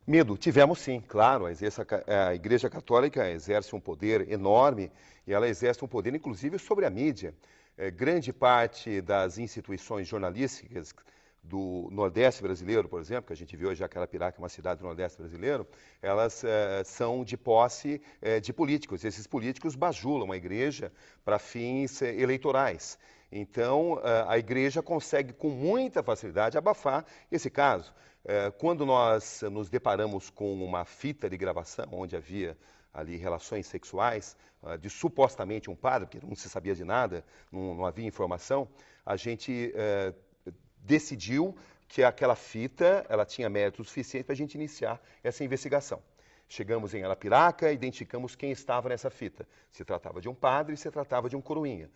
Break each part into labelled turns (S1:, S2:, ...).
S1: Medo, tivemos sim, claro. A Igreja Católica exerce um poder enorme e ela exerce um poder, inclusive, sobre a mídia. Grande parte das instituições jornalísticas do Nordeste brasileiro, por exemplo, que a gente viu hoje Arapiraca, uma cidade do Nordeste brasileiro, elas são de posse de políticos. Esses políticos bajulam a igreja para fins eleitorais. Então, a igreja consegue com muita facilidade abafar esse caso. Quando nós nos deparamos com uma fita de gravação, onde havia ali relações sexuais de supostamente um padre, porque não se sabia de nada, não havia informação, a gente decidiu que aquela fita ela tinha mérito suficiente para a gente iniciar essa investigação. Chegamos em Arapiraca, identificamos quem estava nessa fita. Se tratava de um padre, se tratava de um coroinha.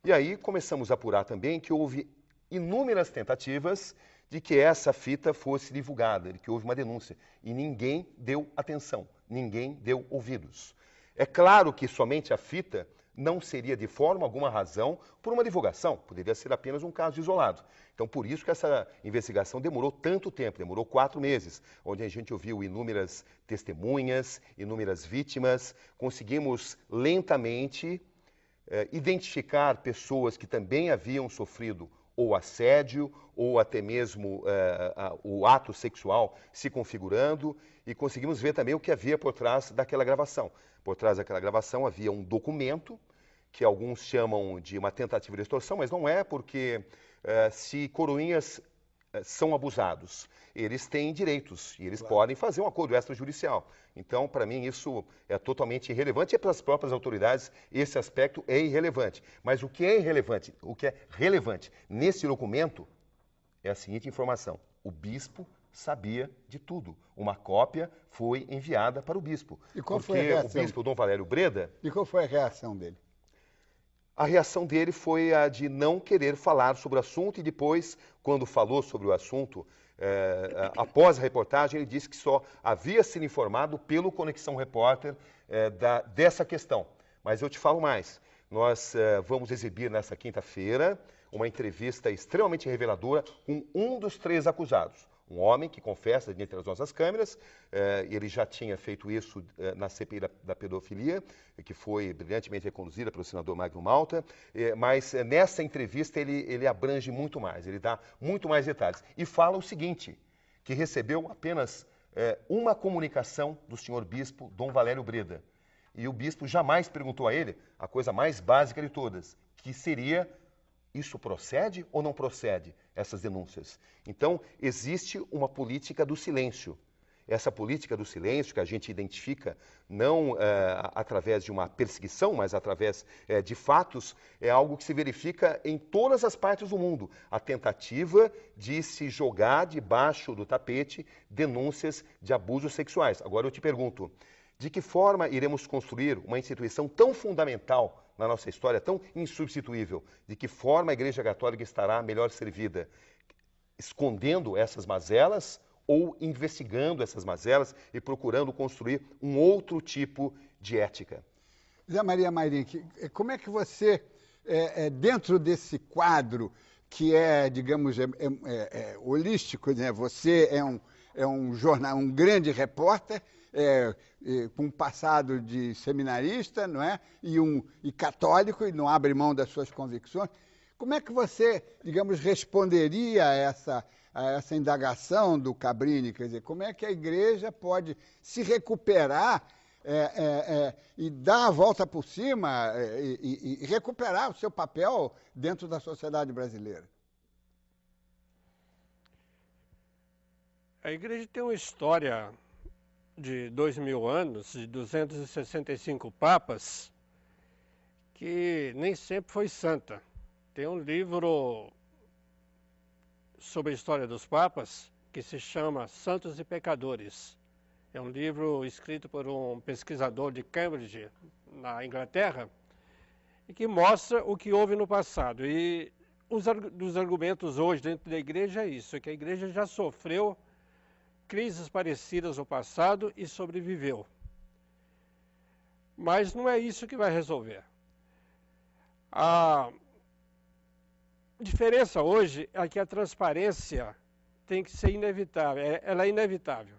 S1: E aí começamos a apurar também que houve inúmeras tentativas de que essa fita fosse divulgada, de que houve uma denúncia. E ninguém deu atenção, ninguém deu ouvidos. É claro que somente a fita não seria de forma alguma razão por uma divulgação, poderia ser apenas um caso isolado. Então, por isso que essa investigação demorou tanto tempo, demorou 4 meses, onde a gente ouviu inúmeras testemunhas, inúmeras vítimas, conseguimos lentamente identificar pessoas que também haviam sofrido ou assédio, ou até mesmo o ato sexual se configurando, e conseguimos ver também o que havia por trás daquela gravação. Por trás daquela gravação havia um documento, que alguns chamam de uma tentativa de extorsão, mas não é, porque se coroinhas são abusados, eles têm direitos e eles podem fazer um acordo extrajudicial. Então, para mim, isso é totalmente irrelevante e para as próprias autoridades esse aspecto é irrelevante. Mas o que é irrelevante, o que é relevante nesse documento é a seguinte informação: o bispo sabia de tudo. Uma cópia foi enviada para o bispo.
S2: E qual
S1: porque
S2: foi a reação?
S1: O bispo Dom Valério Breda...
S2: E qual foi a reação dele?
S1: A reação dele foi a de não querer falar sobre o assunto e depois, quando falou sobre o assunto, após a reportagem, ele disse que só havia sido informado pelo Conexão Repórter dessa questão. Mas eu te falo mais, nós vamos exibir nessa quinta-feira uma entrevista extremamente reveladora com um dos 3 acusados. Um homem que confessa diante das nossas câmeras, ele já tinha feito isso na CPI da pedofilia, que foi brilhantemente reconduzida pelo senador Magno Malta, mas nessa entrevista ele abrange muito mais, ele dá muito mais detalhes. E fala o seguinte, que recebeu apenas uma comunicação do senhor bispo Dom Valério Breda. E o bispo jamais perguntou a ele a coisa mais básica de todas, que seria: isso procede ou não procede, essas denúncias? Então, existe uma política do silêncio. Essa política do silêncio, que a gente identifica não através de uma perseguição, mas através de fatos, é algo que se verifica em todas as partes do mundo. A tentativa de se jogar debaixo do tapete denúncias de abusos sexuais. Agora eu te pergunto, de que forma iremos construir uma instituição tão fundamental na nossa história, tão insubstituível? De que forma a Igreja Católica estará melhor servida? Escondendo essas mazelas ou investigando essas mazelas e procurando construir um outro tipo de ética?
S2: Zé Maria Mayrink, como é que você, dentro desse quadro que é, digamos, holístico, né? Você é um grande repórter, com um passado de seminarista, não é? E católico, e não abre mão das suas convicções. Como é que você, digamos, responderia a essa indagação do Cabrini? Quer dizer, como é que a igreja pode se recuperar e dar a volta por cima e recuperar o seu papel dentro da sociedade brasileira?
S3: A igreja tem uma história de 2000 anos, de 265 papas, que nem sempre foi santa. Tem um livro sobre a história dos papas que se chama Santos e Pecadores. É um livro escrito por um pesquisador de Cambridge, na Inglaterra, e que mostra o que houve no passado. E dos argumentos hoje dentro da igreja é isso, que a igreja já sofreu crises parecidas no passado e sobreviveu. Mas não é isso que vai resolver. A diferença hoje é que a transparência tem que ser inevitável, ela é inevitável.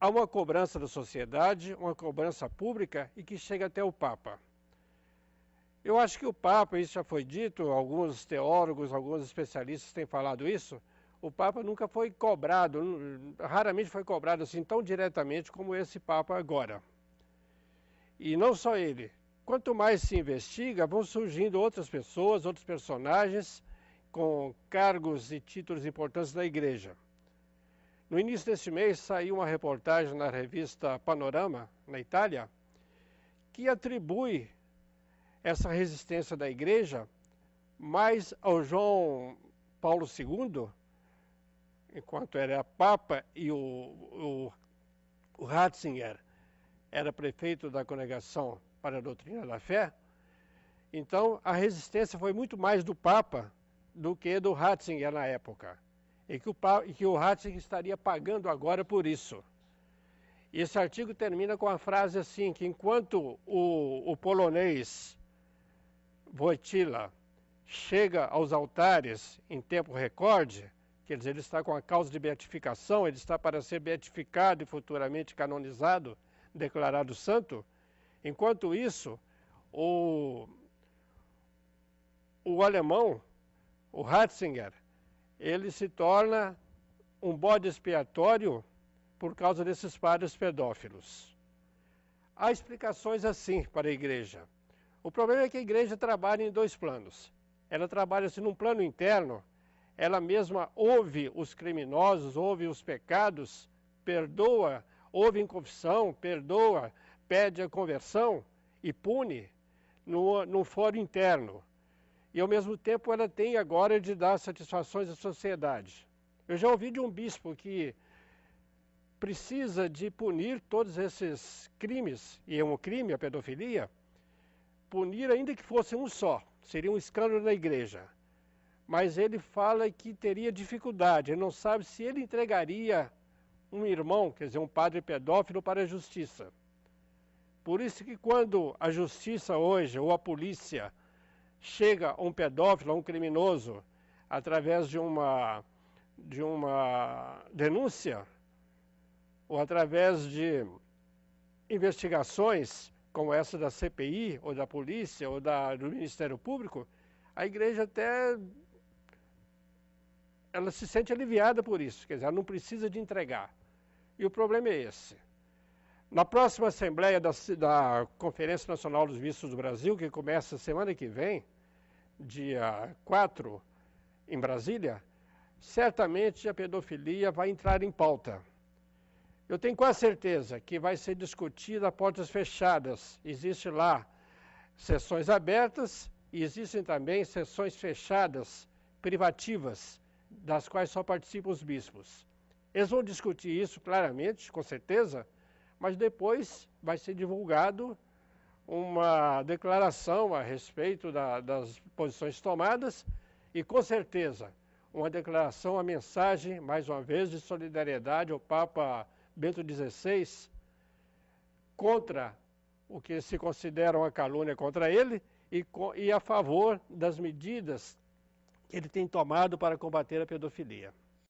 S3: há uma cobrança da sociedade, uma cobrança pública e que chega até o Papa. Eu acho que o Papa, isso já foi dito, alguns teólogos, alguns especialistas têm falado isso, o Papa nunca foi cobrado, raramente foi cobrado assim tão diretamente como esse Papa agora. E não só ele. Quanto mais se investiga, vão surgindo outras pessoas, outros personagens com cargos e títulos importantes da Igreja. No início deste mês saiu uma reportagem na revista Panorama, na Itália, que atribui essa resistência da Igreja mais ao João Paulo II, enquanto era Papa, e o Ratzinger era prefeito da Congregação para a Doutrina da Fé. Então, a resistência foi muito mais do Papa do que do Ratzinger na época. E que o Ratzinger estaria pagando agora por isso. Esse artigo termina com a frase assim, que enquanto o polonês Wojtyła chega aos altares em tempo recorde, quer dizer, ele está com a causa de beatificação, ele está para ser beatificado e futuramente canonizado, declarado santo. Enquanto isso, o alemão, o Ratzinger, ele se torna um bode expiatório por causa desses padres pedófilos. Há explicações assim para a Igreja. O problema é que a Igreja trabalha em dois planos. Ela trabalha assim num plano interno, ela mesma ouve os criminosos, ouve os pecados, perdoa, ouve em confissão, perdoa, pede a conversão e pune no foro interno. E ao mesmo tempo ela tem agora de dar satisfações à sociedade. Eu já ouvi de um bispo que precisa de punir todos esses crimes, e é um crime a pedofilia, punir ainda que fosse um só, seria um escândalo na igreja. Mas ele fala que teria dificuldade, ele não sabe se ele entregaria um irmão, quer dizer, um padre pedófilo, para a justiça. Por isso que quando a justiça hoje, ou a polícia, chega a um pedófilo, a um criminoso, através de uma denúncia, ou através de investigações, como essa da CPI, ou da polícia, ou do Ministério Público, a igreja até ela se sente aliviada por isso, quer dizer, ela não precisa de entregar. E o problema é esse. Na próxima Assembleia da Conferência Nacional dos Bispos do Brasil, que começa semana que vem, dia 4, em Brasília, certamente a pedofilia vai entrar em pauta. Eu tenho quase certeza que vai ser discutida a portas fechadas. Existe lá sessões abertas e existem também sessões fechadas, privativas, das quais só participam os bispos. Eles vão discutir isso claramente, com certeza, mas depois vai ser divulgado uma declaração a respeito das posições tomadas e, com certeza, uma declaração, a mensagem, mais uma vez, de solidariedade ao Papa Bento XVI contra o que se considera uma calúnia contra ele e a favor das medidas que ele tem tomado para combater a pedofilia.